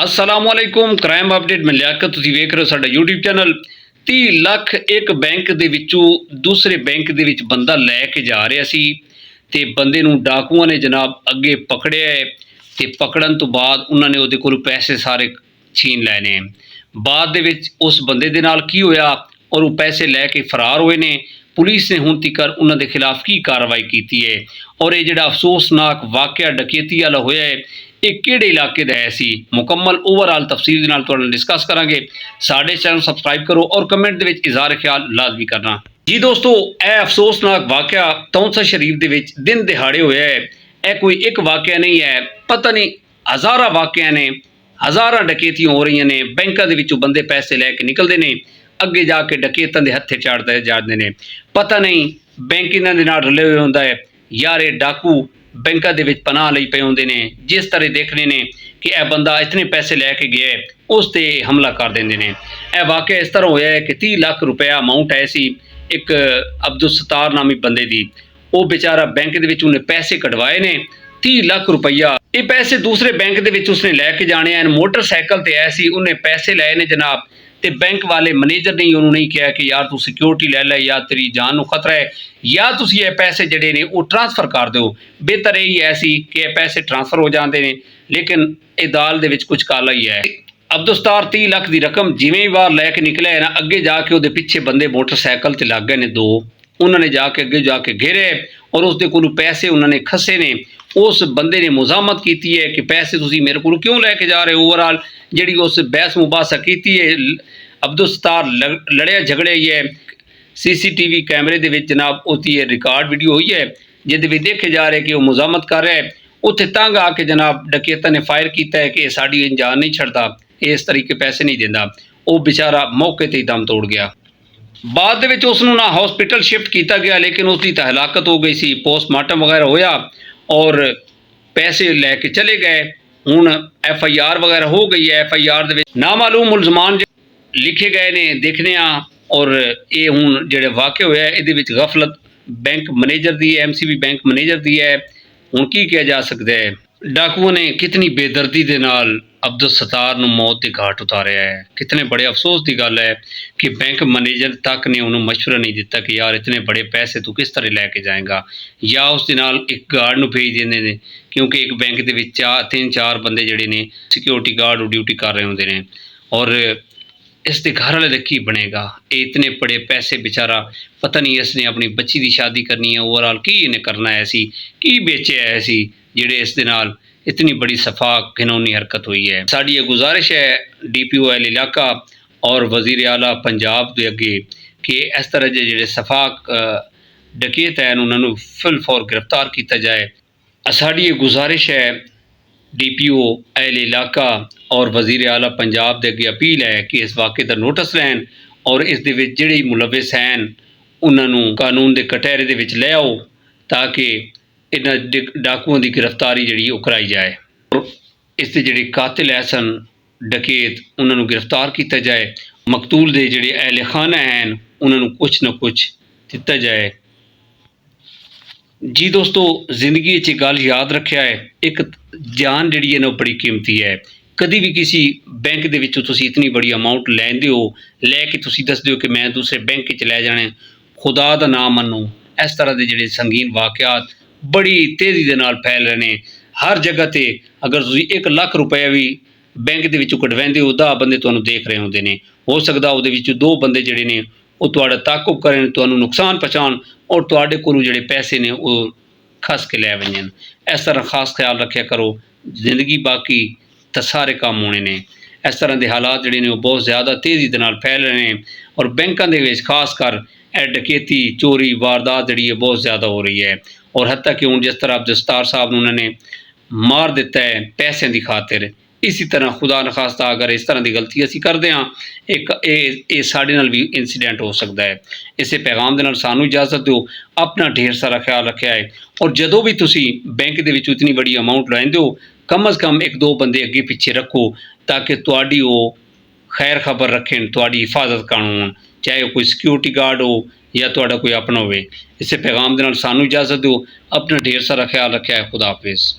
अस्सलामुअलैकुम crime update में लियाकत तुसीं वेख रहे हो साडा यूट्यूब चैनल। 30 ਲੱਖ एक बैंक ਦੇ ਵਿੱਚੋਂ दूसरे बैंक ਦੇ ਵਿੱਚ ਬੰਦਾ ਲੈ ਕੇ ਜਾ ਰਿਹਾ ਸੀ ਤੇ ਬੰਦੇ ਨੂੰ ਡਾਕੂਆਂ ਨੇ ਜਨਾਬ ਅੱਗੇ ਪਕੜਿਆ ਤੇ ਪਕੜਨ ਤੋਂ ਬਾਅਦ ਉਹਨਾਂ ਨੇ ਉਹਦੇ ਕੋਲ ਪੈਸੇ ਸਾਰੇ ਛੀਨ ਲਏ ਨੇ। ਬਾਅਦ ਦੇ ਵਿੱਚ ਉਸ ਬੰਦੇ ਦੇ ਨਾਲ ਕੀ ਹੋਇਆ ਔਰ ਉਹ ਪੈਸੇ ਲੈ ਕੇ ਫਰਾਰ ਹੋਏ ਨੇ। पुलिस ने हुण तक उन्होंने खिलाफ की कार्रवाई की है और ये जिहड़ा अफसोसनाक वाक़या डकैती वाला होया है ये किहड़े इलाके दा है मुकम्मल ओवरऑल तफसील दे नाल तुहाडे नाल डिस्कस करांगे। साडे चैनल सबसक्राइब करो और कमेंट दे विच इज़हार ख्याल लाजमी करना जी। दोस्तों यह अफसोसनाक वाक़या तौंसा शरीफ दे विच दिन दिहाड़े होया है। यह कोई एक वाक़या नहीं है, पता नहीं हज़ारां वाक़या ने, हज़ारां डकैतियां हो रही ने। बैंकां दे विचों बंदे पैसे लैके निकलते हैं, अगे जाके डकैतां दे हत्थे चाड़ते जाते हैं। पता नहीं बैंक इन्हां दे नाल रले हुए हुंदा है यार ये डाकू बैंकां दे विच पनाह लई पे हुंदे ने। जिस तरह देखने ने कि यह बंदा इतने पैसे लैके गया है उस ते हमला कर देंदे ने। यह वाक़या इस तरह होया है कि 30 ਲੱਖ रुपया अमाउंट है सी एक अब्दुल सत्तार नामी बंदे दी। वो बेचारा बैंक दे विच उन्हें पैसे कढवाए ने 30 ਲੱਖ रुपया। ये पैसे दूसरे बैंक दे विच उसने लैके जाने हैं। मोटरसाइकिल ते आए सी, उन्हें पैसे लाए ने जनाब ते बैंक वाले मैनेजर ने उन्होंने नहीं कहा कि यार तू सिक्योरिटी ले लै या तेरी जान को खतरा है या तुसी ये पैसे जड़े ने वो ट्रांसफर कर दो। बेहतर यही है सी कि ये पैसे ट्रांसफर हो जाते हैं, लेकिन ये दाल दे विच कुछ काला ही है। अब्दुल सत्तार 30 ਲੱਖ की रकम जिवें ही बाहर लैके निकले है ना, अगे जाके वो पिछे बंदे मोटरसाइकिल ते लग गए ने दो। उन्होंने जाके अगे जाके घेरे और उसके कोलों पैसे उन्होंने खसे ने। उस बंदे ने मुजामत की है कि पैसे तुसी मेरे को क्यों लैके जा रहे हो। ओवरऑल जी उस बहस मुबासा की है। अब्दुल सत्तार लड़िया झगड़े ही है। CCTV कैमरे दे विच जनाब उसकी रिकॉर्ड वीडियो हुई है जिहदे विच देखे जा रहे कि वह मुजामत कर रहा है। उत्थे तंग आके जनाब डकैतां ने फायर किया है कि साड़ी जान नहीं छड्डदा, इस तरीके पैसे नहीं देंदा। वो बेचारा मौके ते ही दम तोड़ गया। बाद दे विच उसनूं ना हॉस्पिटल शिफ्ट किया गया, लेकिन उसकी तो हलाकत हो गई सी। पोस्टमार्टम वगैरह होया और पैसे लैके चले गए। हुण FIR वगैरह हो गई है। FIR दे विच नामालूम मुलजमान लिखे गए ने देखने और ये हुण जिहड़े वाक़े होया इहदे विच गफलत बैंक मैनेजर दी है, MCB बैंक मैनेजर दी है। हुण की किया जा सकता है। डाकुओं ने कितनी बेदर्दी दे नाल अब्दुल सत्तार नूं मौत के घाट उतारिया है। कितने बड़े अफसोस की गल है कि बैंक मैनेजर तक ने उन्होंने मशवरा नहीं दिता कि यार इतने बड़े पैसे तू किस तरह लैके जाएगा, या उस दे नाल एक गार्ड नूं भेज देंदे ने, क्योंकि एक बैंक दे विच 3-4 बंदे जिहड़े ने सिक्योरिटी गार्ड ड्यूटी कर रहे होंदे ने। और इसके घर वाले की बनेगा। ये इतने बड़े पैसे बेचारा पता नहीं इसने अपनी बच्ची की शादी करनी है, ओवरऑल की इन्हें करना है सी की बेचे है सी जिहड़े इस दे नाल इतनी बड़ी सफाक घिनौनी हरकत हुई है। साड़ी ये गुजारिश है DPO इलाका और वजीर आला पंजाब के अगे कि इस तरह के जिहड़े सफाक डकैत हैं उन्होंने फिल फौर गिरफ्तार किया जाए। साड़ी ये गुजारिश है DPO इलाका और वजीर आला पंजाब के अगे अपील है कि इस वाक़े का नोटिस लैन और इस दे विच जिहड़े मुलविस हैं उन्होंने कानून के कटहरे दे विच ले आओ ताकि इन्हां डाकुओं की गिरफ्तारी जी कराई जाए और इसके जिहड़े कातिल है सन डकैत उन्होंने गिरफ्तार किया जाए। मकतूल के जिहड़े अहले खाना हैं उन्होंने कुछ न कुछ दिता जाए। जी दोस्तों जिंदगी च गल याद रखिया है, एक जान जिहड़ी है ना बड़ी कीमती है। कभी भी किसी बैंक के विचों तुसीं इतनी बड़ी अमाउंट लैंदे हो लैके तुसीं दसदे हो कि मैं दूसरे बैंक च लै जाने, खुदा दा नाम मनो। इस तरह के जिहड़े संगीन वाक़यात बड़ी तेज़ी दे नाल फैल रहे हैं हर जगह ते। अगर तुसीं 1 ਲੱਖ रुपया भी बैंक के विचों कढवाइंदे हो 10 बंदे तुहानूं देख रहे होंदे ने। हो सकदा उहदे विचों 2 बंदे जिहड़े ने वो तुहाडा ताकुब करन, तुहानूं नुकसान पहुँचाउण और तुहाडे कोलों जिहड़े पैसे ने वो खस के लै वञन। इस तरह खास ख्याल रखिया करो, जिंदगी बाकी तो सारे काम होने ने। इस तरह के हालात जिहड़े ने बहुत ज़्यादा तेज़ी दे नाल फैल रहे हैं और बैंकों के विच खास कर डकैती चोरी वारदात जिहड़ी है बहुत ज़्यादा हो रही है। और हत्ता कि हुण जिस तरह अब्दुल सत्तार साहब उन्होंने मार दिता है पैसों की खातिर, इसी तरह खुदा न खास्ता अगर इस तरह की गलती असीं करते हाँ एक साडे नाल भी इंसीडेंट हो सकता है। इसे पैगाम दे नाल सानूं इजाजत दो। अपना ढेर सारा ख्याल रखिया है और जदों भी तुसीं बैंक दे विचों इतनी बड़ी अमाउंट लैंदे हो कम अज़ कम 1-2 बंदे अगे पिछे रखो ताकि तुहाडी वो खैर खबर रखें, तुहाडी हिफाजत करन, चाहे कोई सिक्योरिटी गार्ड हो या तुहाडा कोई अपना हो। इसे पैगाम दे नाल सानूं इजाजत दो। अपना ढेर सारा ख्याल रखिया है। खुदा हाफिज़।